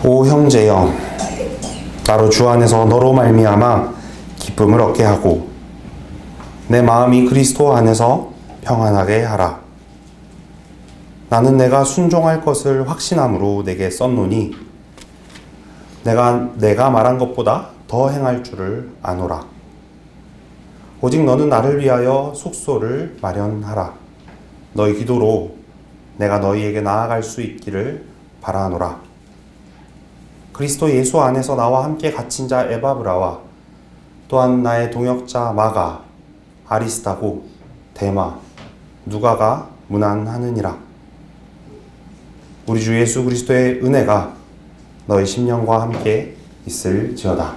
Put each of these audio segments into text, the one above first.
오 형제여, 나로 주 안에서 너로 말미암아 기쁨을 얻게 하고 내 마음이 그리스도 안에서 평안하게 하라. 나는 내가 순종할 것을 확신함으로 내게 썼노니 내가 말한 것보다 더 행할 줄을 아노라. 오직 너는 나를 위하여 숙소를 마련하라. 너희 기도로 내가 너희에게 나아갈 수 있기를 바라노라. 그리스도 예수 안에서 나와 함께 갇힌 자 에바브라와 또한 나의 동역자 마가, 아리스타고, 데마, 누가가 문안하느니라. 우리 주 예수 그리스도의 은혜가 너희 심령과 함께 있을지어다.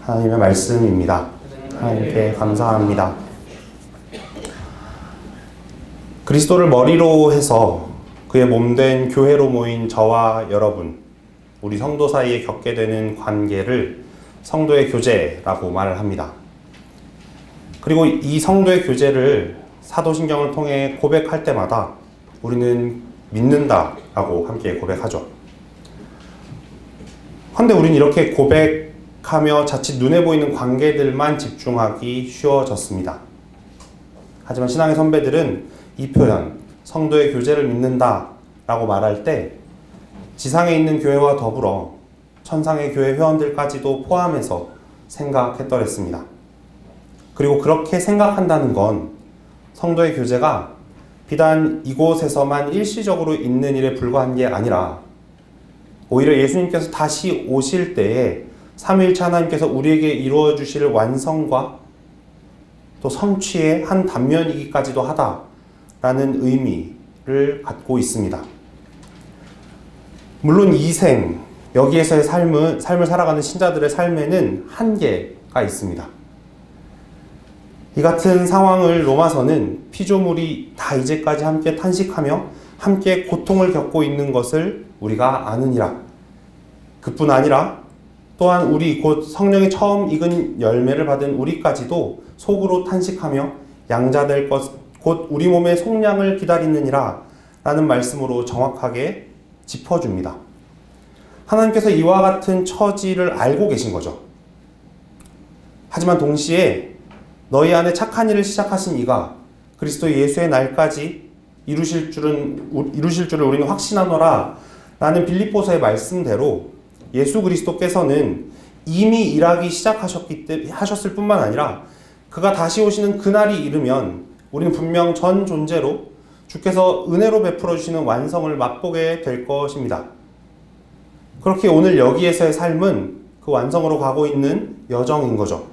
하나님의 말씀입니다. 하나님께 감사합니다. 그리스도를 머리로 해서 그의 몸된 교회로 모인 저와 여러분, 우리 성도 사이에 겪게 되는 관계를 성도의 교제라고 말을 합니다. 그리고 이 성도의 교제를 사도신경을 통해 고백할 때마다 우리는 믿는다라고 함께 고백하죠. 그런데 우리는 이렇게 고백하며 자칫 눈에 보이는 관계들만 집중하기 쉬워졌습니다. 하지만 신앙의 선배들은 이 표현, 성도의 교제를 믿는다라고 말할 때 지상에 있는 교회와 더불어 천상의 교회 회원들까지도 포함해서 생각했더랬습니다. 그리고 그렇게 생각한다는 건 성도의 교제가 비단 이곳에서만 일시적으로 있는 일에 불과한 게 아니라 오히려 예수님께서 다시 오실 때에 삼위일체 하나님께서 우리에게 이루어 주실 완성과 또 성취의 한 단면이기까지도 하다라는 의미를 갖고 있습니다. 물론 이 생, 여기에서의 삶을 살아가는 신자들의 삶에는 한계가 있습니다. 이 같은 상황을 로마서는 피조물이 다 이제까지 함께 탄식하며 함께 고통을 겪고 있는 것을 우리가 아느니라. 그뿐 아니라 또한 우리 곧 성령이 처음 익은 열매를 받은 우리까지도 속으로 탄식하며 양자될 것, 곧 우리 몸의 속량을 기다리느니라 라는 말씀으로 정확하게 짚어줍니다. 하나님께서 이와 같은 처지를 알고 계신 거죠. 하지만 동시에 너희 안에 착한 일을 시작하신 이가 그리스도 예수의 날까지 이루실 줄을 우리는 확신하노라 라는 빌립보서의 말씀대로 예수 그리스도께서는 이미 일하기 하셨을 뿐만 아니라 그가 다시 오시는 그날이 이르면 우리는 분명 전 존재로 주께서 은혜로 베풀어 주시는 완성을 맛보게 될 것입니다. 그렇게 오늘 여기에서의 삶은 그 완성으로 가고 있는 여정인 거죠.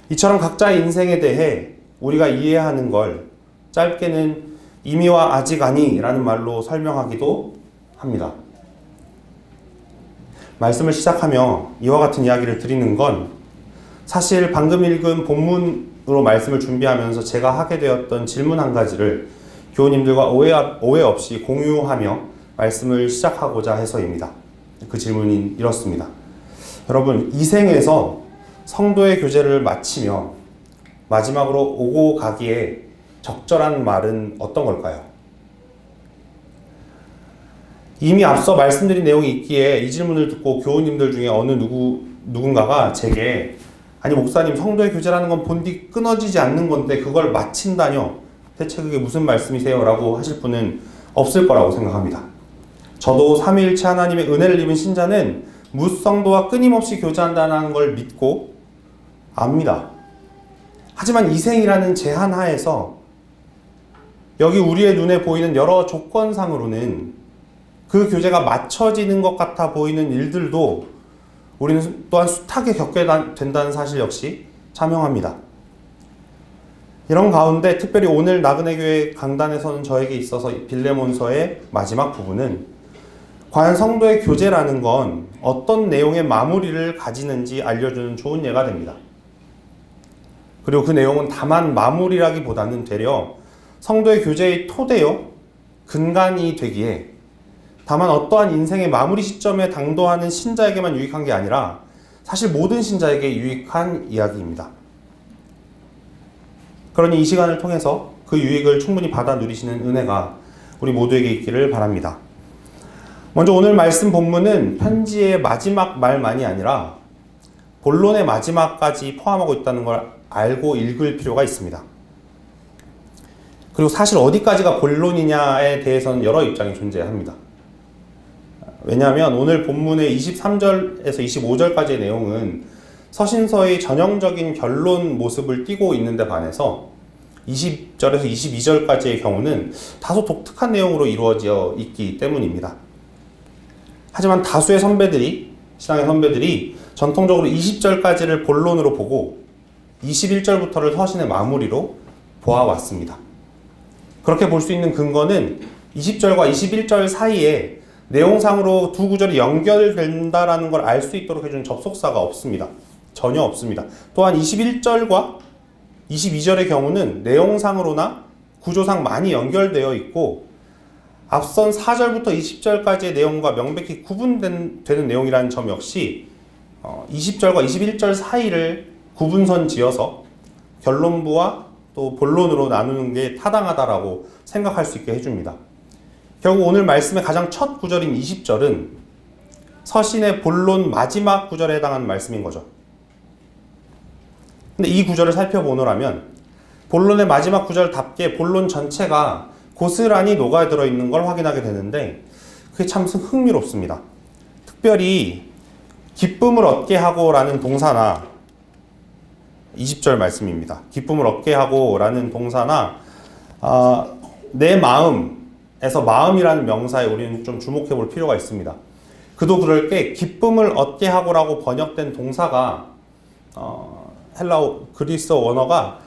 이처럼 각자의 인생에 대해 우리가 이해하는 걸 짧게는 이미와 아직 아니 라는 말로 설명하기도 합니다. 말씀을 시작하며 이와 같은 이야기를 드리는 건 사실 방금 읽은 본문으로 말씀을 준비하면서 제가 하게 되었던 질문 한 가지를 교우님들과 오해 없이 공유하며 말씀을 시작하고자 해서입니다. 그 질문이 이렇습니다. 여러분, 이 생에서 성도의 교제를 마치며 마지막으로 오고 가기에 적절한 말은 어떤 걸까요? 이미 앞서 말씀드린 내용이 있기에 이 질문을 듣고 교우님들 중에 어느 누군가가 제게 아니 목사님, 성도의 교제라는 건 본디 끊어지지 않는 건데 그걸 마친다뇨? 대체 그게 무슨 말씀이세요? 라고 하실 분은 없을 거라고 생각합니다. 저도 삼위일체 하나님의 은혜를 입은 신자는 무성도와 끊임없이 교제한다는 걸 믿고 압니다. 하지만 이 생이라는 제한 하에서 여기 우리의 눈에 보이는 여러 조건상으로는 그 교제가 맞춰지는 것 같아 보이는 일들도 우리는 또한 숱하게 겪게 된다는 사실 역시 자명합니다. 이런 가운데 특별히 오늘 나그네 교회 강단에서는 저에게 있어서 빌레몬서의 마지막 부분은 과연 성도의 교제라는 건 어떤 내용의 마무리를 가지는지 알려주는 좋은 예가 됩니다. 그리고 그 내용은 다만 마무리라기보다는 되려 성도의 교제의 토대요, 근간이 되기에 다만 어떠한 인생의 마무리 시점에 당도하는 신자에게만 유익한 게 아니라 사실 모든 신자에게 유익한 이야기입니다. 그러니 이 시간을 통해서 그 유익을 충분히 받아 누리시는 은혜가 우리 모두에게 있기를 바랍니다. 먼저 오늘 말씀 본문은 편지의 마지막 말만이 아니라 본론의 마지막까지 포함하고 있다는 걸 알고 읽을 필요가 있습니다. 그리고 사실 어디까지가 본론이냐에 대해서는 여러 입장이 존재합니다. 왜냐하면 오늘 본문의 23절에서 25절까지의 내용은 서신서의 전형적인 결론 모습을 띠고 있는데 반해서 20절에서 22절까지의 경우는 다소 독특한 내용으로 이루어져 있기 때문입니다. 하지만 다수의 선배들이, 신앙의 선배들이 전통적으로 20절까지를 본론으로 보고 21절부터를 서신의 마무리로 보아왔습니다. 그렇게 볼 수 있는 근거는 20절과 21절 사이에 내용상으로 두 구절이 연결된다라는 걸 알 수 있도록 해준 접속사가 없습니다. 전혀 없습니다. 또한 21절과 22절의 경우는 내용상으로나 구조상 많이 연결되어 있고 앞선 4절부터 20절까지의 내용과 명백히 구분되는 내용이라는 점 역시 20절과 21절 사이를 구분선 지어서 결론부와 또 본론으로 나누는 게 타당하다라고 생각할 수 있게 해줍니다. 결국 오늘 말씀의 가장 첫 구절인 20절은 서신의 본론 마지막 구절에 해당하는 말씀인 거죠. 근데 이 구절을 살펴보노라면 본론의 마지막 구절답게 본론 전체가 고스란히 녹아들어 있는 걸 확인하게 되는데 그게 참 흥미롭습니다. 특별히 기쁨을 얻게 하고 라는 동사나 20절 말씀입니다. 기쁨을 얻게 하고 라는 동사나 내 마음에서 마음이라는 명사에 우리는 좀 주목해 볼 필요가 있습니다. 그도 그럴 게 기쁨을 얻게 하고라고 번역된 동사가 그리스 원어가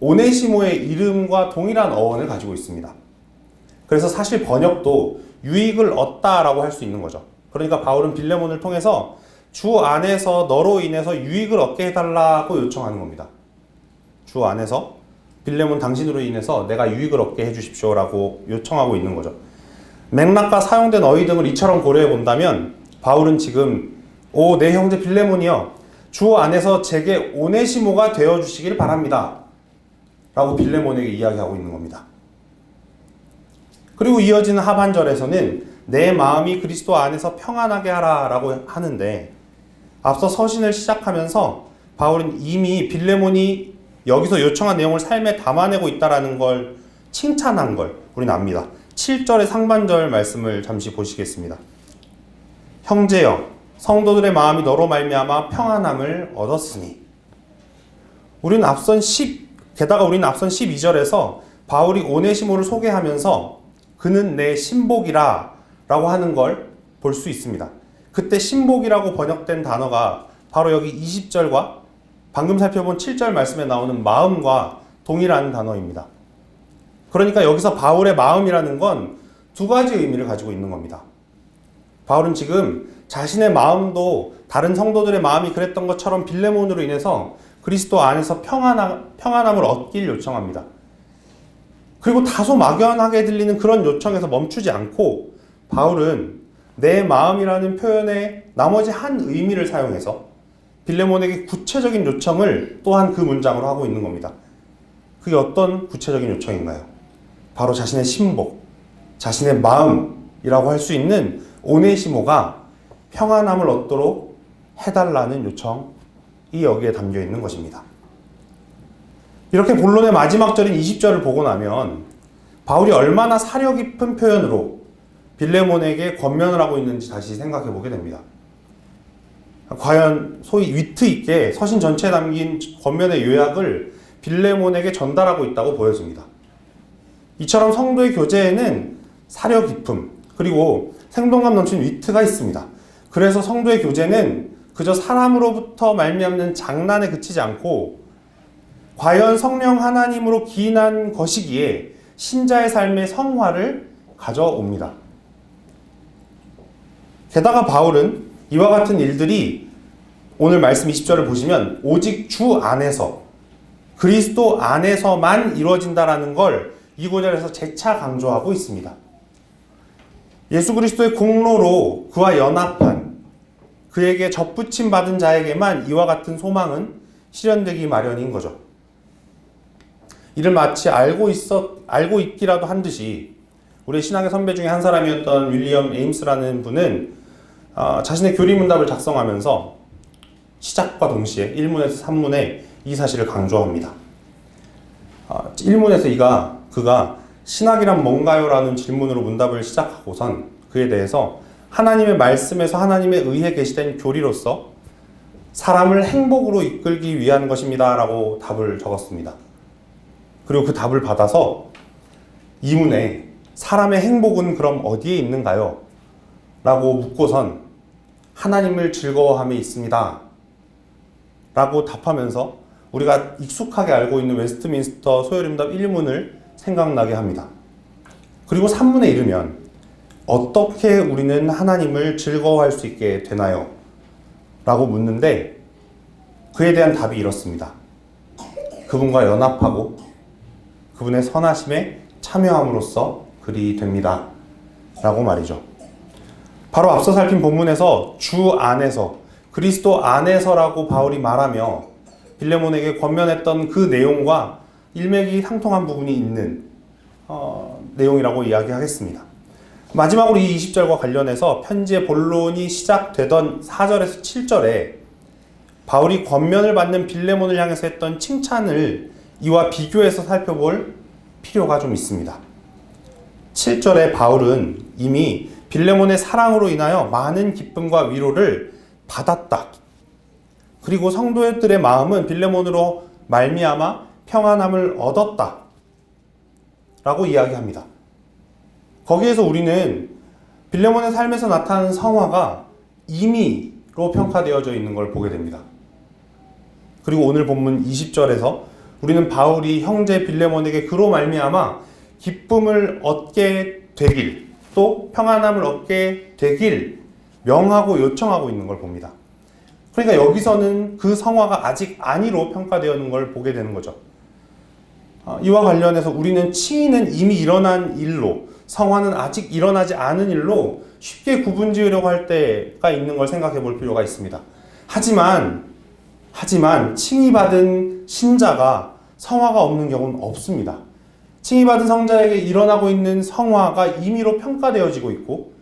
오네시모의 이름과 동일한 어원을 가지고 있습니다. 그래서 사실 번역도 유익을 얻다라고 할 수 있는 거죠. 그러니까 바울은 빌레몬을 통해서 주 안에서 너로 인해서 유익을 얻게 해달라고 요청하는 겁니다. 주 안에서 빌레몬 당신으로 인해서 내가 유익을 얻게 해주십시오라고 요청하고 있는 거죠. 맥락과 사용된 어휘 등을 이처럼 고려해 본다면 바울은 지금 내 형제 빌레몬이여 주 안에서 제게 오네시모가 되어주시길 바랍니다 라고 빌레몬에게 이야기하고 있는 겁니다. 그리고 이어지는 하반절에서는 내 마음이 그리스도 안에서 평안하게 하라 라고 하는데 앞서 서신을 시작하면서 바울은 이미 빌레몬이 여기서 요청한 내용을 삶에 담아내고 있다는 걸 칭찬한 걸 우리는 압니다. 7절의 상반절 말씀을 잠시 보시겠습니다. 형제여 성도들의 마음이 너로 말미암아 평안함을 얻었으니 게다가 우리는 앞선 12절에서 바울이 오네시모를 소개하면서 그는 내 신복이라 라고 하는 걸 볼 수 있습니다. 그때 신복이라고 번역된 단어가 바로 여기 20절과 방금 살펴본 7절 말씀에 나오는 마음과 동일한 단어입니다. 그러니까 여기서 바울의 마음이라는 건 두 가지 의미를 가지고 있는 겁니다. 바울은 지금 자신의 마음도 다른 성도들의 마음이 그랬던 것처럼 빌레몬으로 인해서 그리스도 안에서 평안함을 얻길 요청합니다. 그리고 다소 막연하게 들리는 그런 요청에서 멈추지 않고 바울은 내 마음이라는 표현의 나머지 한 의미를 사용해서 빌레몬에게 구체적인 요청을 또한 그 문장으로 하고 있는 겁니다. 그게 어떤 구체적인 요청인가요? 바로 자신의 신복, 자신의 마음이라고 할 수 있는 오네시모가 평안함을 얻도록 해달라는 요청이 여기에 담겨 있는 것입니다. 이렇게 본론의 마지막 절인 20절을 보고 나면 바울이 얼마나 사려 깊은 표현으로 빌레몬에게 권면을 하고 있는지 다시 생각해 보게 됩니다. 과연 소위 위트 있게 서신 전체에 담긴 권면의 요약을 빌레몬에게 전달하고 있다고 보여집니다. 이처럼 성도의 교제에는 사려 깊음 그리고 생동감 넘치는 위트가 있습니다. 그래서 성도의 교제는 그저 사람으로부터 말미암는 장난에 그치지 않고 과연 성령 하나님으로 기인한 것이기에 신자의 삶의 성화를 가져옵니다. 게다가 바울은 이와 같은 일들이 오늘 말씀 20절을 보시면 오직 주 안에서 그리스도 안에서만 이루어진다라는 걸 이 구절에서 재차 강조하고 있습니다. 예수 그리스도의 공로로 그와 연합한 그에게 접붙임 받은 자에게만 이와 같은 소망은 실현되기 마련인 거죠. 이를 마치 알고 있기라도 한 듯이 우리 신학의 선배 중에 한 사람이었던 윌리엄 에임스라는 분은 자신의 교리문답을 작성하면서 시작과 동시에 1문에서 3문에 이 사실을 강조합니다. 1문에서 그가 신학이란 뭔가요? 라는 질문으로 문답을 시작하고선 그에 대해서 하나님의 말씀에서 하나님의 의에 계시된 교리로서 사람을 행복으로 이끌기 위한 것입니다 라고 답을 적었습니다. 그리고 그 답을 받아서 2문에 사람의 행복은 그럼 어디에 있는가요? 라고 묻고선 하나님을 즐거워함에 있습니다 라고 답하면서 우리가 익숙하게 알고 있는 웨스트민스터 소요림답 1문을 생각나게 합니다. 그리고 3문에 이르면 어떻게 우리는 하나님을 즐거워할 수 있게 되나요? 라고 묻는데 그에 대한 답이 이렇습니다. 그분과 연합하고 그분의 선하심에 참여함으로써 그리 됩니다. 라고 말이죠. 바로 앞서 살핀 본문에서 주 안에서, 그리스도 안에서라고 바울이 말하며 빌레몬에게 권면했던 그 내용과 일맥상통한 부분이 있는 내용이라고 이야기하겠습니다. 마지막으로 이 20절과 관련해서 편지의 본론이 시작되던 4절에서 7절에 바울이 권면을 받는 빌레몬을 향해서 했던 칭찬을 이와 비교해서 살펴볼 필요가 좀 있습니다. 7절에 바울은 이미 빌레몬의 사랑으로 인하여 많은 기쁨과 위로를 받았다. 그리고 성도들의 마음은 빌레몬으로 말미암아 평안함을 얻었다. 라고 이야기합니다. 거기에서 우리는 빌레몬의 삶에서 나타나는 성화가 임의로 평가되어져 있는 걸 보게 됩니다. 그리고 오늘 본문 20절에서 우리는 바울이 형제 빌레몬에게 그로 말미암아 기쁨을 얻게 되길, 또 평안함을 얻게 되길 명하고 요청하고 있는 걸 봅니다. 그러니까 여기서는 그 성화가 아직 아니로 평가되어 있는 걸 보게 되는 거죠. 이와 관련해서 우리는 칭의는 이미 일어난 일로, 성화는 아직 일어나지 않은 일로 쉽게 구분 지으려고 할 때가 있는 걸 생각해 볼 필요가 있습니다. 하지만 칭의받은 신자가 성화가 없는 경우는 없습니다. 칭의받은 성자에게 일어나고 있는 성화가 임의로 평가되어지고 있고,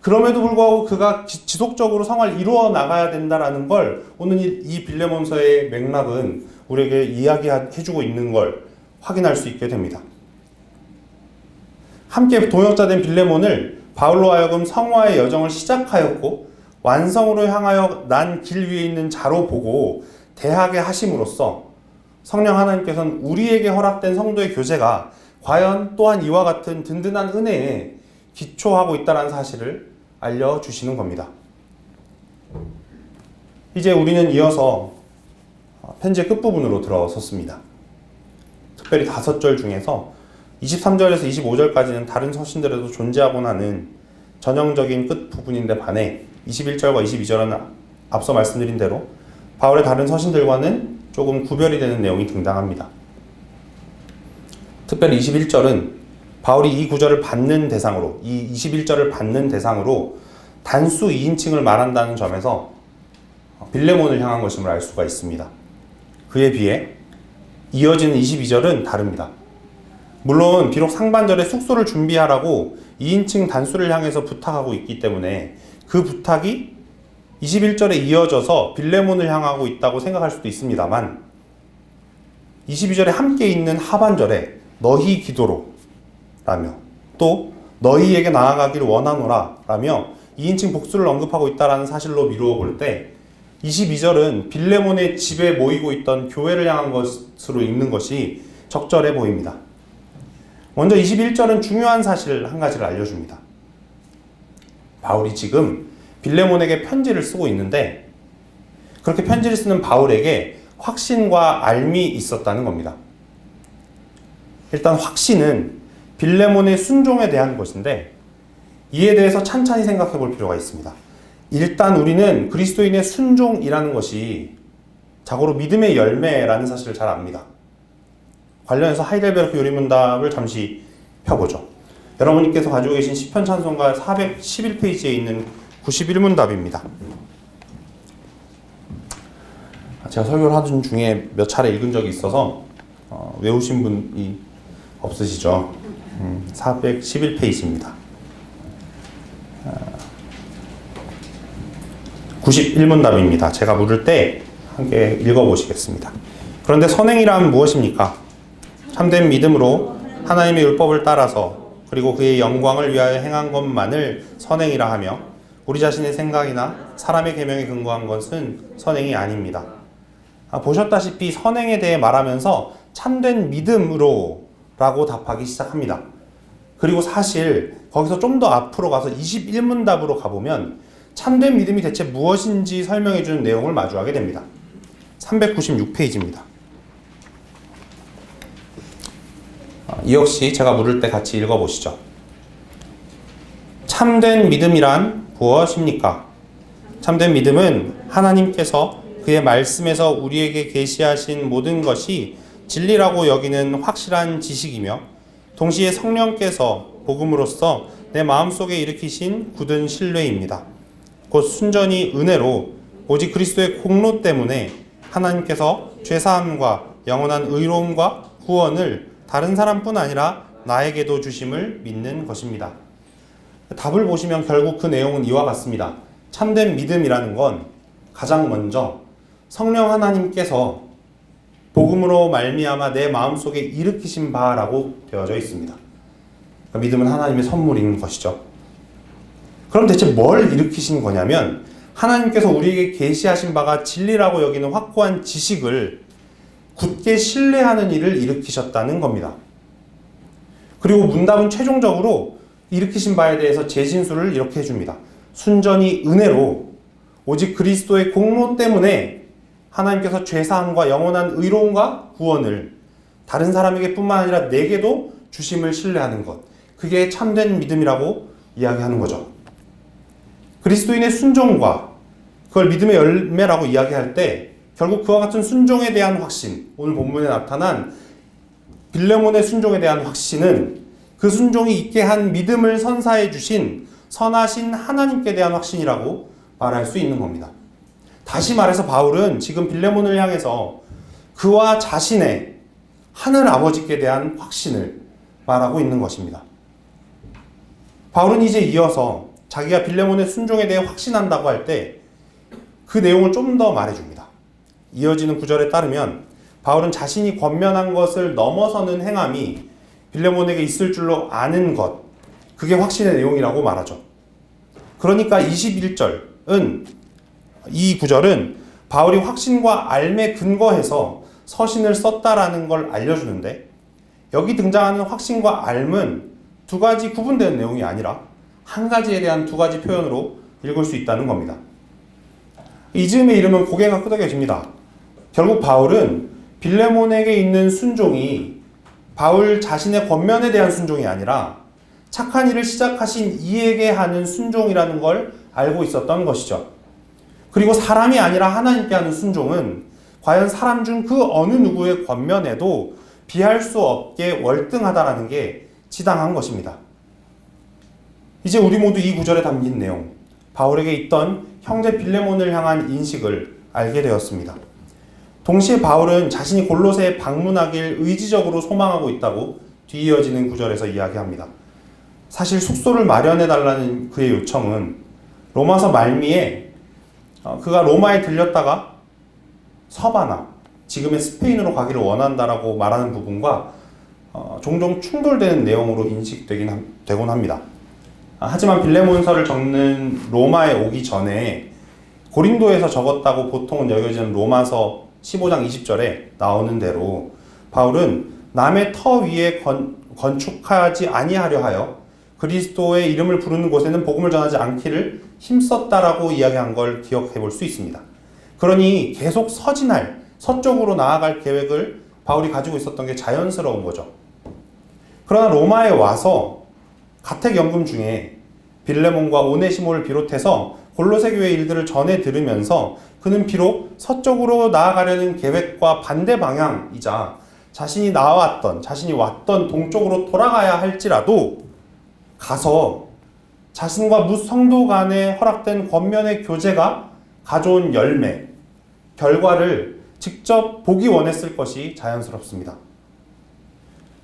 그럼에도 불구하고 그가 지속적으로 성화를 이루어 나가야 된다는 걸 오늘 이 빌레몬서의 맥락은 우리에게 이야기해주고 있는 걸 확인할 수 있게 됩니다. 함께 동역자 된 빌레몬을 바울로 하여금 성화의 여정을 시작하였고 완성으로 향하여 난 길 위에 있는 자로 보고 대하게 하심으로써 성령 하나님께서는 우리에게 허락된 성도의 교제가 과연 또한 이와 같은 든든한 은혜에 기초하고 있다는 사실을 알려주시는 겁니다. 이제 우리는 이어서 편지의 끝부분으로 들어섰습니다. 특별히 5절 중에서 23절에서 25절까지는 다른 서신들에도 존재하곤 하는 전형적인 끝 부분인데 반해 21절과 22절은 앞서 말씀드린 대로 바울의 다른 서신들과는 조금 구별이 되는 내용이 등장합니다. 특별히 21절은 바울이 이 구절을 받는 대상으로, 이 21절을 받는 대상으로 단수 2인칭을 말한다는 점에서 빌레몬을 향한 것임을 알 수가 있습니다. 그에 비해 이어지는 22절은 다릅니다. 물론 비록 상반절에 숙소를 준비하라고 2인칭 단수를 향해서 부탁하고 있기 때문에 그 부탁이 21절에 이어져서 빌레몬을 향하고 있다고 생각할 수도 있습니다만 22절에 함께 있는 하반절에 너희 기도로 라며 또 너희에게 나아가길 원하노라 라며 2인칭 복수를 언급하고 있다는 사실로 미루어 볼 때 22절은 빌레몬의 집에 모이고 있던 교회를 향한 것으로 읽는 것이 적절해 보입니다. 먼저 21절은 중요한 사실 한 가지를 알려줍니다. 바울이 지금 빌레몬에게 편지를 쓰고 있는데 그렇게 편지를 쓰는 바울에게 확신과 알미 있었다는 겁니다. 일단 확신은 빌레몬의 순종에 대한 것인데 이에 대해서 찬찬히 생각해 볼 필요가 있습니다. 일단 우리는 그리스도인의 순종이라는 것이 자고로 믿음의 열매라는 사실을 잘 압니다. 관련해서 하이델베르크 요리문답을 잠시 펴보죠. 여러분께서 가지고 계신 시편 찬송가 411페이지에 있는 91문답입니다. 제가 설교를 하던 중에 몇 차례 읽은 적이 있어서 외우신 분이 없으시죠? 411페이지입니다. 91문답입니다. 제가 물을 때 함께 읽어보시겠습니다. 그런데 선행이란 무엇입니까? 참된 믿음으로 하나님의 율법을 따라서 그리고 그의 영광을 위하여 행한 것만을 선행이라 하며 우리 자신의 생각이나 사람의 계명에 근거한 것은 선행이 아닙니다. 보셨다시피 선행에 대해 말하면서 참된 믿음으로 라고 답하기 시작합니다. 그리고 사실 거기서 좀 더 앞으로 가서 21문답으로 가보면 참된 믿음이 대체 무엇인지 설명해주는 내용을 마주하게 됩니다. 396페이지입니다. 이 역시 제가 물을 때 같이 읽어보시죠. 참된 믿음이란 무엇입니까? 참된 믿음은 하나님께서 그의 말씀에서 우리에게 계시하신 모든 것이 진리라고 여기는 확실한 지식이며 동시에 성령께서 복음으로써 내 마음속에 일으키신 굳은 신뢰입니다. 곧 순전히 은혜로 오직 그리스도의 공로 때문에 하나님께서 죄사함과 영원한 의로움과 구원을 다른 사람뿐 아니라 나에게도 주심을 믿는 것입니다. 답을 보시면 결국 그 내용은 이와 같습니다. 참된 믿음이라는 건 가장 먼저 성령 하나님께서 복음으로 말미암아 내 마음속에 일으키신 바라고 되어져 있습니다. 그러니까 믿음은 하나님의 선물인 것이죠. 그럼 대체 뭘 일으키신 거냐면 하나님께서 우리에게 계시하신 바가 진리라고 여기는 확고한 지식을 굳게 신뢰하는 일을 일으키셨다는 겁니다. 그리고 문답은 최종적으로 일으키신 바에 대해서 재진술을 이렇게 해줍니다. 순전히 은혜로 오직 그리스도의 공로 때문에 하나님께서 죄사함과 영원한 의로움과 구원을 다른 사람에게 뿐만 아니라 내게도 주심을 신뢰하는 것. 그게 참된 믿음이라고 이야기하는 거죠. 그리스도인의 순종과 그걸 믿음의 열매라고 이야기할 때 결국 그와 같은 순종에 대한 확신, 오늘 본문에 나타난 빌레몬의 순종에 대한 확신은 그 순종이 있게 한 믿음을 선사해 주신 선하신 하나님께 대한 확신이라고 말할 수 있는 겁니다. 다시 말해서 바울은 지금 빌레몬을 향해서 그와 자신의 하늘 아버지께 대한 확신을 말하고 있는 것입니다. 바울은 이제 이어서 자기가 빌레몬의 순종에 대해 확신한다고 할 때 그 내용을 좀 더 말해줍니다. 이어지는 구절에 따르면 바울은 자신이 권면한 것을 넘어서는 행함이 빌레몬에게 있을 줄로 아는 것, 그게 확신의 내용이라고 말하죠. 그러니까 21절은 이 구절은 바울이 확신과 알매 근거해서 서신을 썼다라는 걸 알려주는데 여기 등장하는 확신과 알은 두 가지 구분되는 내용이 아니라 한 가지에 대한 두 가지 표현으로 읽을 수 있다는 겁니다. 이 즈음에 이르면 고개가 끄덕여집니다. 결국 바울은 빌레몬에게 있는 순종이 바울 자신의 권면에 대한 순종이 아니라 착한 일을 시작하신 이에게 하는 순종이라는 걸 알고 있었던 것이죠. 그리고 사람이 아니라 하나님께 하는 순종은 과연 사람 중 그 어느 누구의 권면에도 비할 수 없게 월등하다라는 게 지당한 것입니다. 이제 우리 모두 이 구절에 담긴 내용, 바울에게 있던 형제 빌레몬을 향한 인식을 알게 되었습니다. 동시에 바울은 자신이 골로새에 방문하길 의지적으로 소망하고 있다고 뒤이어지는 구절에서 이야기합니다. 사실 숙소를 마련해달라는 그의 요청은 로마서 말미에 그가 로마에 들렸다가 서바나, 지금의 스페인으로 가기를 원한다라고 말하는 부분과 종종 충돌되는 내용으로 인식되곤 합니다. 하지만 빌레몬서를 적는 로마에 오기 전에 고린도에서 적었다고 보통은 여겨지는 로마서 15장 20절에 나오는 대로 바울은 남의 터 위에 건축하지 아니하려 하여 그리스도의 이름을 부르는 곳에는 복음을 전하지 않기를 힘썼다라고 이야기한 걸 기억해 볼 수 있습니다. 그러니 계속 서진할, 서쪽으로 나아갈 계획을 바울이 가지고 있었던 게 자연스러운 거죠. 그러나 로마에 와서 가택연금 중에 빌레몬과 오네시모를 비롯해서 골로새 교회 일들을 전해 들으면서 그는 비록 서쪽으로 나아가려는 계획과 반대 방향이자 자신이 왔던 동쪽으로 돌아가야 할지라도 가서 자신과 무성도 간에 허락된 권면의 교제가 가져온 열매, 결과를 직접 보기 원했을 것이 자연스럽습니다.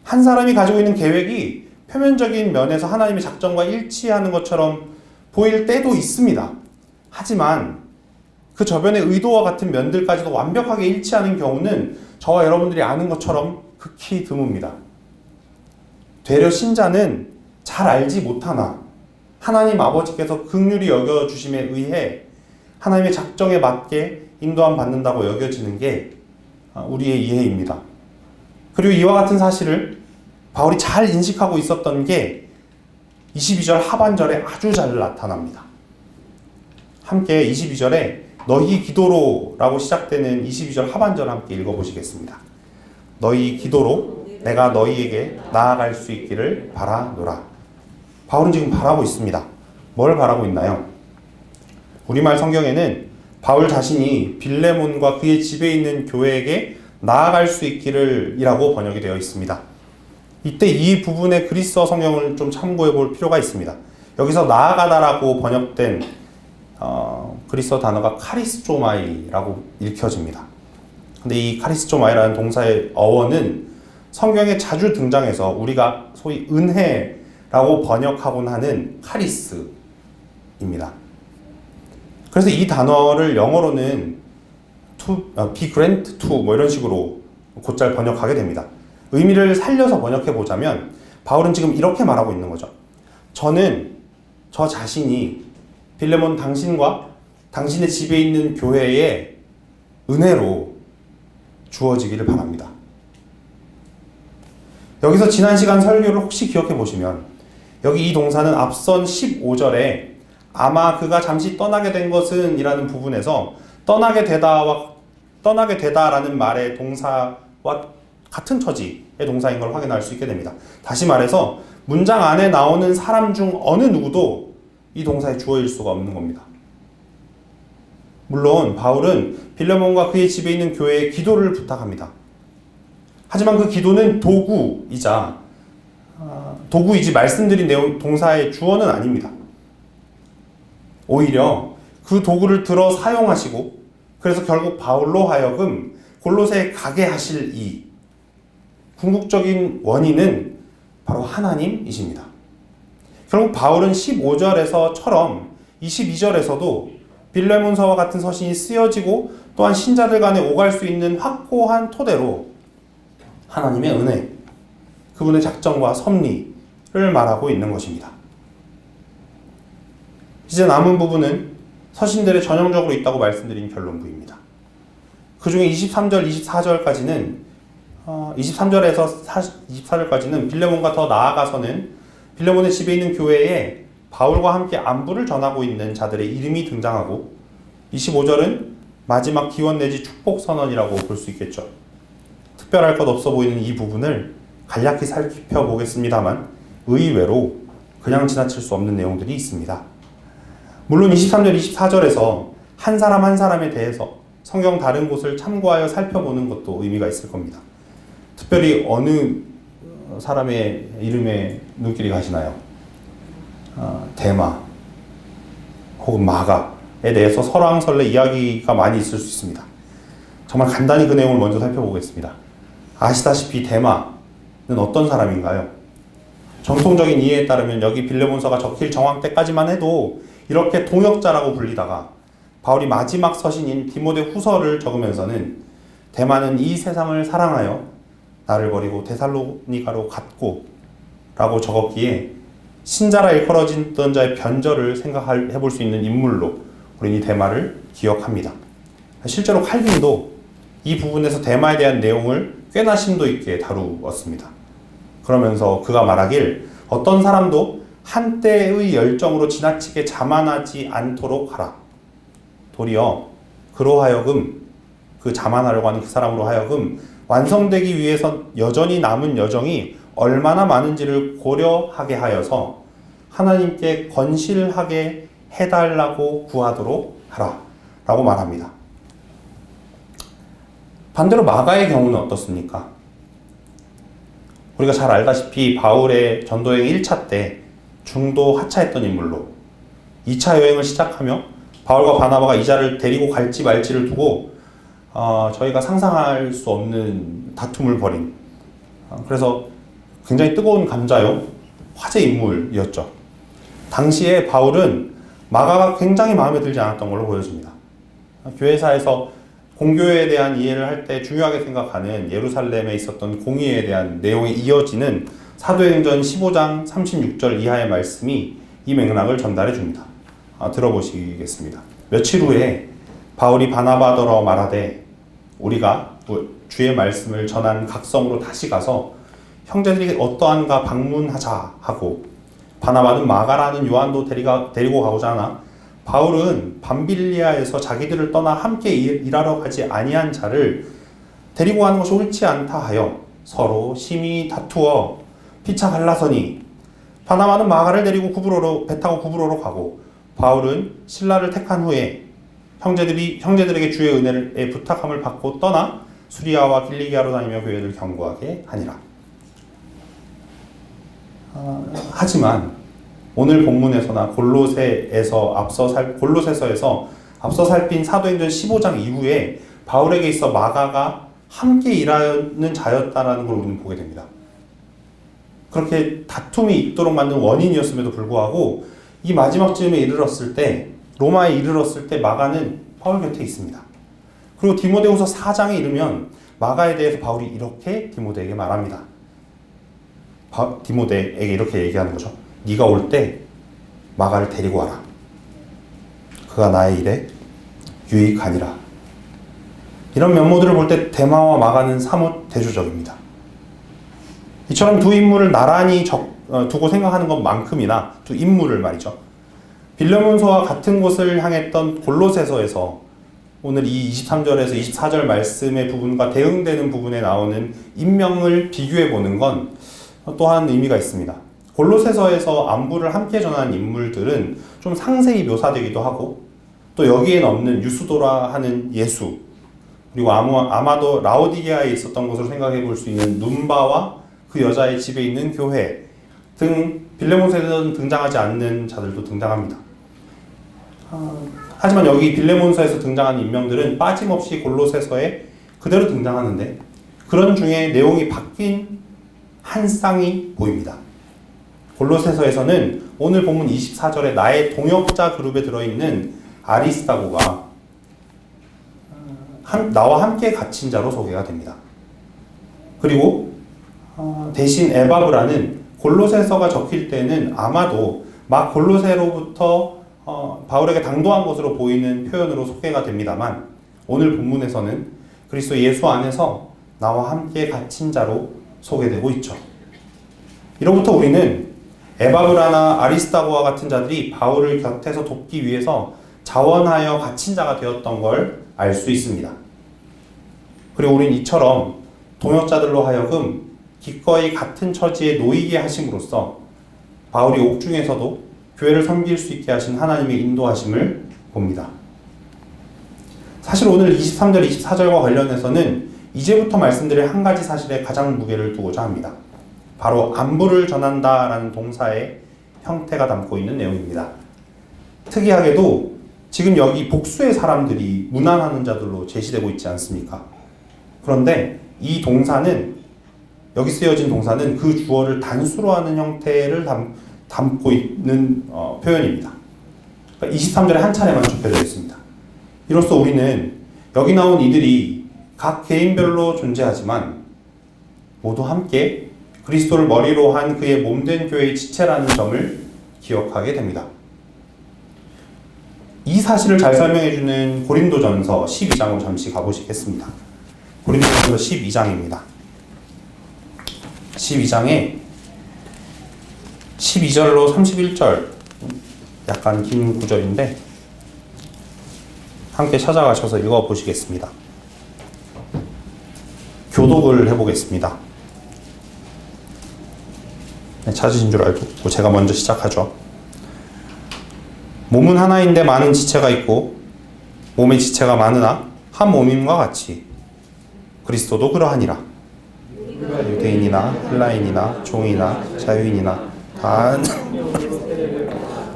한 사람이 가지고 있는 계획이 표면적인 면에서 하나님의 작정과 일치하는 것처럼 보일 때도 있습니다. 하지만 그 저변의 의도와 같은 면들까지도 완벽하게 일치하는 경우는 저와 여러분들이 아는 것처럼 극히 드뭅니다. 되려 신자는 잘 알지 못하나 하나님 아버지께서 긍휼히 여겨주심에 의해 하나님의 작정에 맞게 인도함 받는다고 여겨지는 게 우리의 이해입니다. 그리고 이와 같은 사실을 바울이 잘 인식하고 있었던 게 22절 하반절에 아주 잘 나타납니다. 함께 22절에 너희 기도로 라고 시작되는 22절 하반절 함께 읽어보시겠습니다. 너희 기도로 내가 너희에게 나아갈 수 있기를 바라노라. 바울은 지금 바라고 있습니다. 뭘 바라고 있나요? 우리말 성경에는 바울 자신이 빌레몬과 그의 집에 있는 교회에게 나아갈 수 있기를 이라고 번역이 되어 있습니다. 이때 이 부분의 그리스어 성경을 좀 참고해 볼 필요가 있습니다. 여기서 나아가다라고 번역된 그리스어 단어가 카리스조마이라고 읽혀집니다. 근데 이 카리스조마이라는 동사의 어원은 성경에 자주 등장해서 우리가 소위 은혜라고 번역하곤 하는 카리스입니다. 그래서 이 단어를 영어로는 be grant to 뭐 이런 식으로 곧잘 번역하게 됩니다. 의미를 살려서 번역해 보자면 바울은 지금 이렇게 말하고 있는 거죠. 저는 저 자신이 빌레몬 당신과 당신의 집에 있는 교회에 은혜로 주어지기를 바랍니다. 여기서 지난 시간 설교를 혹시 기억해 보시면 여기 이 동사는 앞선 15절에 아마 그가 잠시 떠나게 된 것은 이라는 부분에서 떠나게 되다라는 말의 동사와 같은 처지의 동사인 걸 확인할 수 있게 됩니다. 다시 말해서 문장 안에 나오는 사람 중 어느 누구도 이 동사의 주어일 수가 없는 겁니다. 물론 바울은 빌레몬과 그의 집에 있는 교회에 기도를 부탁합니다. 하지만 그 기도는 도구이지 말씀드린 내용 동사의 주어는 아닙니다. 오히려 그 도구를 들어 사용하시고 그래서 결국 바울로 하여금 골로새에 가게 하실 이 궁극적인 원인은 바로 하나님이십니다. 결국 바울은 15절에서처럼 22절에서도 빌레몬서와 같은 서신이 쓰여지고 또한 신자들 간에 오갈 수 있는 확고한 토대로 하나님의 은혜, 그분의 작정과 섭리를 말하고 있는 것입니다. 이제 남은 부분은 서신들에 전형적으로 있다고 말씀드린 결론부입니다. 그 중에 23절, 24절까지는 23절에서 24절까지는 빌레몬과 더 나아가서는 빌레몬의 집에 있는 교회에 바울과 함께 안부를 전하고 있는 자들의 이름이 등장하고 25절은 마지막 기원 내지 축복 선언이라고 볼 수 있겠죠. 특별할 것 없어 보이는 이 부분을 간략히 살펴보겠습니다만 의외로 그냥 지나칠 수 없는 내용들이 있습니다. 물론 23절, 24절에서 한 사람 한 사람에 대해서 성경 다른 곳을 참고하여 살펴보는 것도 의미가 있을 겁니다. 특별히 어느 사람의 이름에 눈길이 가시나요? 데마 혹은 마가에 대해서 설왕설래 이야기가 많이 있을 수 있습니다. 정말 간단히 그 내용을 먼저 살펴보겠습니다. 아시다시피 데마는 어떤 사람인가요? 정통적인 이해에 따르면 여기 빌레몬서가 적힐 정황 때까지만 해도 이렇게 동역자라고 불리다가 바울이 마지막 서신인 디모데 후서를 적으면서는 데마는 이 세상을 사랑하여 나를 버리고 데살로니가로 갔고 라고 적었기에 신자라 일컬어지던 자의 변절을 생각해 볼 수 있는 인물로 우리는 이 데마를 기억합니다. 실제로 칼빈도 이 부분에서 데마에 대한 내용을 꽤나 심도 있게 다루었습니다. 그러면서 그가 말하길 어떤 사람도 한때의 열정으로 지나치게 자만하지 않도록 하라. 도리어 그로 하여금 그 자만하려고 하는 그 사람으로 하여금 완성되기 위해서 여전히 남은 여정이 얼마나 많은지를 고려하게 하여서 하나님께 건실하게 해달라고 구하도록 하라 라고 말합니다. 반대로 마가의 경우는 어떻습니까? 우리가 잘 알다시피 바울의 전도여행 1차 때 중도 하차했던 인물로 2차 여행을 시작하며 바울과 바나바가 이 자를 데리고 갈지 말지를 두고 저희가 상상할 수 없는 다툼을 벌인 그래서 굉장히 뜨거운 감자요 화제 인물이었죠. 당시에 바울은 마가가 굉장히 마음에 들지 않았던 걸로 보여집니다. 교회사에서 공교회에 대한 이해를 할 때 중요하게 생각하는 예루살렘에 있었던 공의에 대한 내용에 이어지는 사도행전 15장 36절 이하의 말씀이 이 맥락을 전달해 줍니다. 들어보시겠습니다. 며칠 후에 바울이 바나바더러 말하되 우리가 주의 말씀을 전한 각성으로 다시 가서 형제들이 어떠한가 방문하자 하고, 바나바는 마가라는 요한도 데리고 가고자 하나 바울은 밤빌리아에서 자기들을 떠나 함께 일하러 가지 아니한 자를 데리고 가는 것이 옳지 않다 하여 서로 심히 다투어 피차 갈라서니, 바나바는 마가를 데리고 배 타고 구브로로 가고, 바울은 실라를 택한 후에 형제들에게 주의 은혜의 부탁함을 받고 떠나 수리아와 길리기아로 다니며 교회를 경고하게 하니라. 하지만 오늘 본문에서나 골로새서에서 앞서 살핀 사도행전 15장 이후에 바울에게 있어 마가가 함께 일하는 자였다라는 걸 우리는 보게 됩니다. 그렇게 다툼이 있도록 만든 원인이었음에도 불구하고 이 마지막 즈음에 로마에 이르렀을 때 마가는 바울 곁에 있습니다. 그리고 디모데후서 4장에 이르면 마가에 대해서 바울이 이렇게 디모데에게 말합니다. 디모데에게 이렇게 얘기하는 거죠. 네가 올 때 마가를 데리고 와라. 그가 나의 일에 유익하니라. 이런 면모들을 볼 때 데마와 마가는 사뭇 대조적입니다. 이처럼 두 인물을 나란히 두고 생각하는 것만큼이나, 두 인물을 말이죠, 빌레몬서와 같은 곳을 향했던 골로새서에서 오늘 이 23절에서 24절 말씀의 부분과 대응되는 부분에 나오는 인명을 비교해 보는 건 또한 의미가 있습니다. 골로새서에서 안부를 함께 전하는 인물들은 좀 상세히 묘사되기도 하고, 또 여기에는 없는 유수도라 하는 예수, 그리고 아마도 라오디게아에 있었던 것으로 생각해 볼 수 있는 눈바와 그 여자의 집에 있는 교회 등 빌레몬서에서는 등장하지 않는 자들도 등장합니다. 하지만 여기 빌레몬서에서 등장하는 인명들은 빠짐없이 골로새서에 그대로 등장하는데, 그런 중에 내용이 바뀐 한 쌍이 보입니다. 골로새서에서는 오늘 본문 24절에 나의 동역자 그룹에 들어있는 아리스다고가 나와 함께 갇힌 자로 소개가 됩니다. 그리고 대신 에바브라는 골로새서가 적힐 때는 아마도 막 골로새로부터 바울에게 당도한 것으로 보이는 표현으로 소개가 됩니다만, 오늘 본문에서는 그리스도 예수 안에서 나와 함께 갇힌 자로 소개되고 있죠. 이로부터 우리는 에바브라나 아리스다고와 같은 자들이 바울을 곁에서 돕기 위해서 자원하여 갇힌 자가 되었던 걸 알 수 있습니다. 그리고 우린 이처럼 동역자들로 하여금 기꺼이 같은 처지에 놓이게 하심으로써 바울이 옥중에서도 교회를 섬길 수 있게 하신 하나님의 인도하심을 봅니다. 사실 오늘 23절, 24절과 관련해서는 이제부터 말씀드릴 한 가지 사실에 가장 무게를 두고자 합니다. 바로 안부를 전한다라는 동사의 형태가 담고 있는 내용입니다. 특이하게도 지금 여기 복수의 사람들이 무난하는 자들로 제시되고 있지 않습니까? 그런데 이 동사는, 여기 쓰여진 동사는 그 주어를 단수로 하는 형태를 담고 있는 표현입니다. 그러니까 23절에 한 차례만 좁혀져 있습니다. 이로써 우리는 여기 나온 이들이 각 개인별로 존재하지만 모두 함께 그리스도를 머리로 한 그의 몸된 교회의 지체라는 점을 기억하게 됩니다. 이 사실을 잘 설명해주는 고린도전서 12장으로 잠시 가보시겠습니다. 고린도전서 12장입니다. 12장에 12절로 31절, 약간 긴 구절인데 함께 찾아가셔서 읽어보시겠습니다. 교독을 해보겠습니다. 찾으신 줄 알고 제가 먼저 시작하죠. 몸은 하나인데 많은 지체가 있고 몸의 지체가 많으나 한 몸임과 같이 그리스도도 그러하니라. 유대인이나 헬라인이나 종이나 자유인이나 다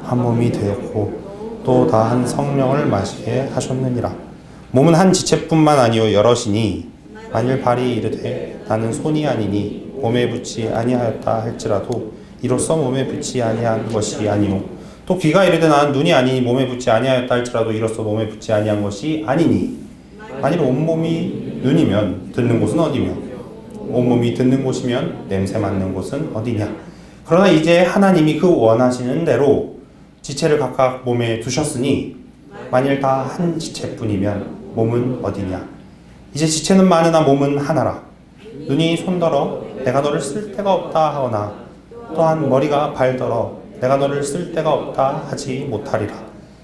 한 몸이 되었고 또 다 한 성령을 마시게 하셨느니라. 몸은 한 지체뿐만 아니요 여럿이니 만일 발이 이르되 나는 손이 아니니 몸에 붙지 아니하였다 할지라도 이로써 몸에 붙지 아니한 것이 아니요 또 귀가 이르되 나는 눈이 아니니 몸에 붙지 아니하였다 할지라도 이로써 몸에 붙지 아니한 것이 아니니 만일 온몸이 눈이면 듣는 곳은 어디며 온몸이 듣는 곳이면 냄새 맡는 곳은 어디냐. 그러나 이제 하나님이 그 원하시는 대로 지체를 각각 몸에 두셨으니 만일 다 한 지체뿐이면 몸은 어디냐. 이제 지체는 많으나 몸은 하나라. 눈이 손더러 내가 너를 쓸 데가 없다 하거나 또한 머리가 발더러 내가 너를 쓸 데가 없다 하지 못하리라.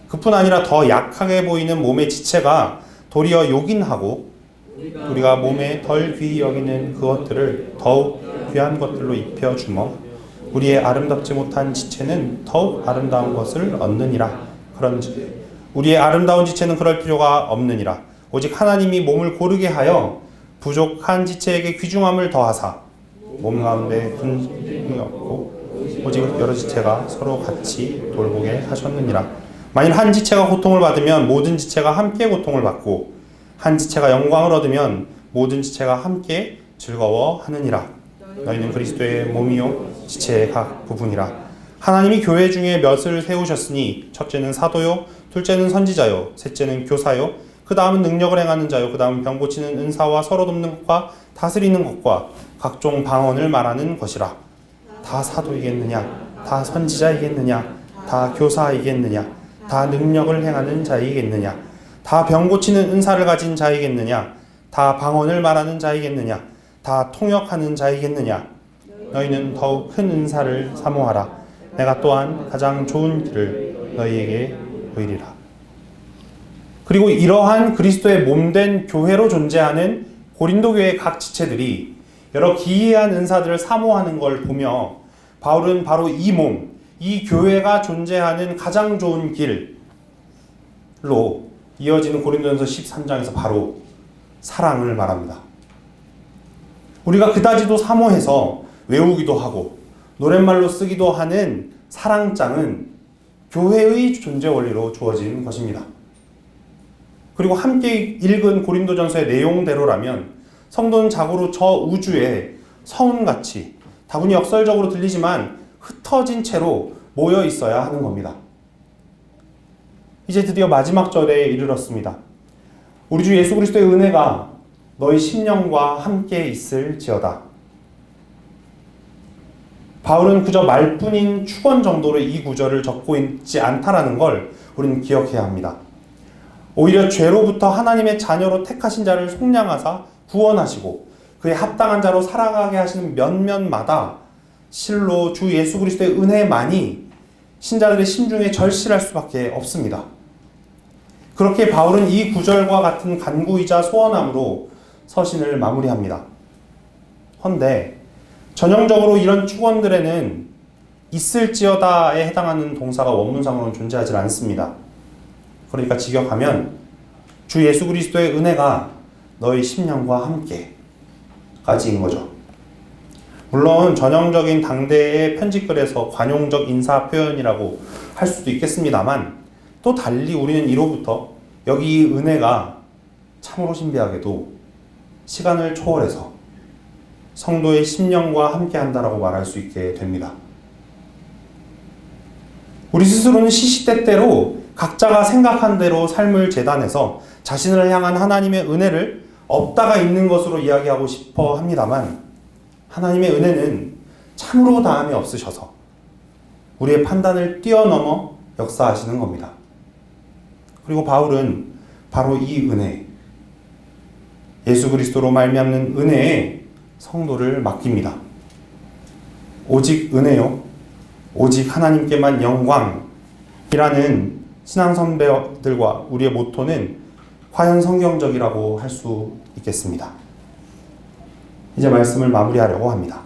그뿐 아니라 더 약하게 보이는 몸의 지체가 도리어 요긴하고 우리가 몸에 덜 귀히 여기는 그것들을 더욱 귀한 것들로 입혀주며 우리의 아름답지 못한 지체는 더욱 아름다운 것을 얻느니라. 그런즉 우리의 아름다운 지체는 그럴 필요가 없느니라. 오직 하나님이 몸을 고르게 하여 부족한 지체에게 귀중함을 더하사 몸 가운데 분쟁이 없고 오직 여러 지체가 서로 같이 돌보게 하셨느니라. 만일 한 지체가 고통을 받으면 모든 지체가 함께 고통을 받고 한 지체가 영광을 얻으면 모든 지체가 함께 즐거워하느니라. 너희는 그리스도의 몸이요 지체의 각 부분이라. 하나님이 교회 중에 몇을 세우셨으니 첫째는 사도요 둘째는 선지자요 셋째는 교사요 그 다음은 능력을 행하는 자요 그 다음은 병 고치는 은사와 서로 돕는 것과 다스리는 것과 각종 방언을 말하는 것이라. 다 사도이겠느냐 다 선지자이겠느냐 다 교사이겠느냐 다 능력을 행하는 자이겠느냐 다 병 고치는 은사를 가진 자이겠느냐 다 방언을 말하는 자이겠느냐 다 통역하는 자이겠느냐. 너희는 더욱 큰 은사를 사모하라. 내가 또한 가장 좋은 길을 너희에게 보이리라. 그리고 이러한 그리스도의 몸된 교회로 존재하는 고린도 교회의 각 지체들이 여러 기이한 은사들을 사모하는 걸 보며 바울은 바로 이 몸, 이 교회가 존재하는 가장 좋은 길로 이어지는 고린도전서 13장에서 바로 사랑을 말합니다. 우리가 그다지도 사모해서 외우기도 하고 노랫말로 쓰기도 하는 사랑장은 교회의 존재 원리로 주어진 것입니다. 그리고 함께 읽은 고린도전서의 내용대로라면 성도는 자고로 저 우주에 성운같이 다분히 역설적으로 들리지만 흩어진 채로 모여 있어야 하는 겁니다. 이제 드디어 마지막 절에 이르렀습니다. 우리 주 예수 그리스도의 은혜가 너희 심령과 함께 있을지어다. 바울은 그저 말뿐인 축원 정도로 이 구절을 적고 있지 않다라는 걸 우리는 기억해야 합니다. 오히려 죄로부터 하나님의 자녀로 택하신 자를 속량하사 구원하시고 그에 합당한 자로 살아가게 하시는 면면마다 실로 주 예수 그리스도의 은혜만이 신자들의 심중에 절실할 수밖에 없습니다. 그렇게 바울은 이 구절과 같은 간구이자 소원함으로 서신을 마무리합니다. 헌데 전형적으로 이런 축원들에는 있을지어다에 해당하는 동사가 원문상으로는 존재하지 않습니다. 그러니까 직역하면 주 예수 그리스도의 은혜가 너희 심령과 함께 까지인 거죠. 물론 전형적인 당대의 편지글에서 관용적 인사 표현이라고 할 수도 있겠습니다만 또 달리 우리는 이로부터 여기 이 은혜가 참으로 신비하게도 시간을 초월해서 성도의 심령과 함께 한다라고 말할 수 있게 됩니다. 우리 스스로는 시시때때로 각자가 생각한 대로 삶을 재단해서 자신을 향한 하나님의 은혜를 없다가 있는 것으로 이야기하고 싶어 합니다만 하나님의 은혜는 참으로 다함이 없으셔서 우리의 판단을 뛰어넘어 역사하시는 겁니다. 그리고 바울은 바로 이 은혜, 예수 그리스도로 말미암는 은혜에 성도를 맡깁니다. 오직 은혜요, 오직 하나님께만 영광이라는 신앙 선배들과 우리의 모토는 과연 성경적이라고 할 수 있겠습니다. 이제 말씀을 마무리하려고 합니다.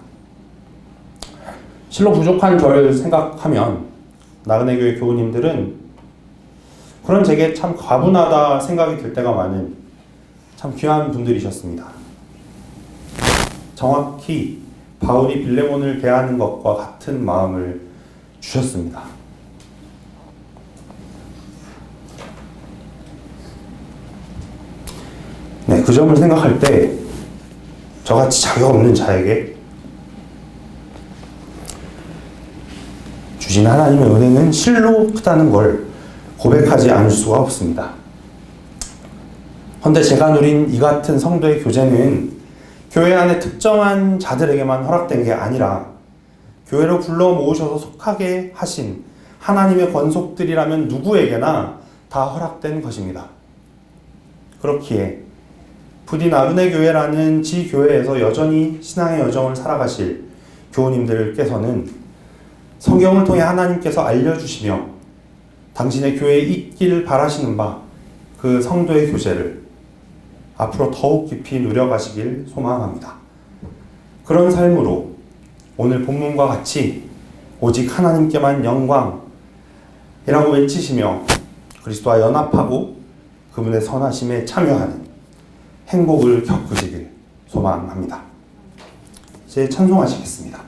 실로 부족한 저를 생각하면 나그네 교회 교우님들은 그런 제게 참 과분하다 생각이 들 때가 많은 참 귀한 분들이셨습니다. 정확히 바울이 빌레몬을 대하는 것과 같은 마음을 주셨습니다. 네, 그 점을 생각할 때 저같이 자격 없는 자에게 주신 하나님의 은혜는 실로 크다는 걸 고백하지 않을 수가 없습니다. 헌데 제가 누린 이 같은 성도의 교제는 교회 안에 특정한 자들에게만 허락된 게 아니라 교회로 불러 모으셔서 속하게 하신 하나님의 권속들이라면 누구에게나 다 허락된 것입니다. 그렇기에 부디 나루네 교회라는 지교회에서 여전히 신앙의 여정을 살아가실 교우님들께서는 성경을 통해 하나님께서 알려주시며 당신의 교회에 있기를 바라시는 바 그 성도의 교제를 앞으로 더욱 깊이 누려가시길 소망합니다. 그런 삶으로 오늘 본문과 같이 오직 하나님께만 영광이라고 외치시며 그리스도와 연합하고 그분의 선하심에 참여하는 행복을 겪으시길 소망합니다. 이제 찬송하시겠습니다.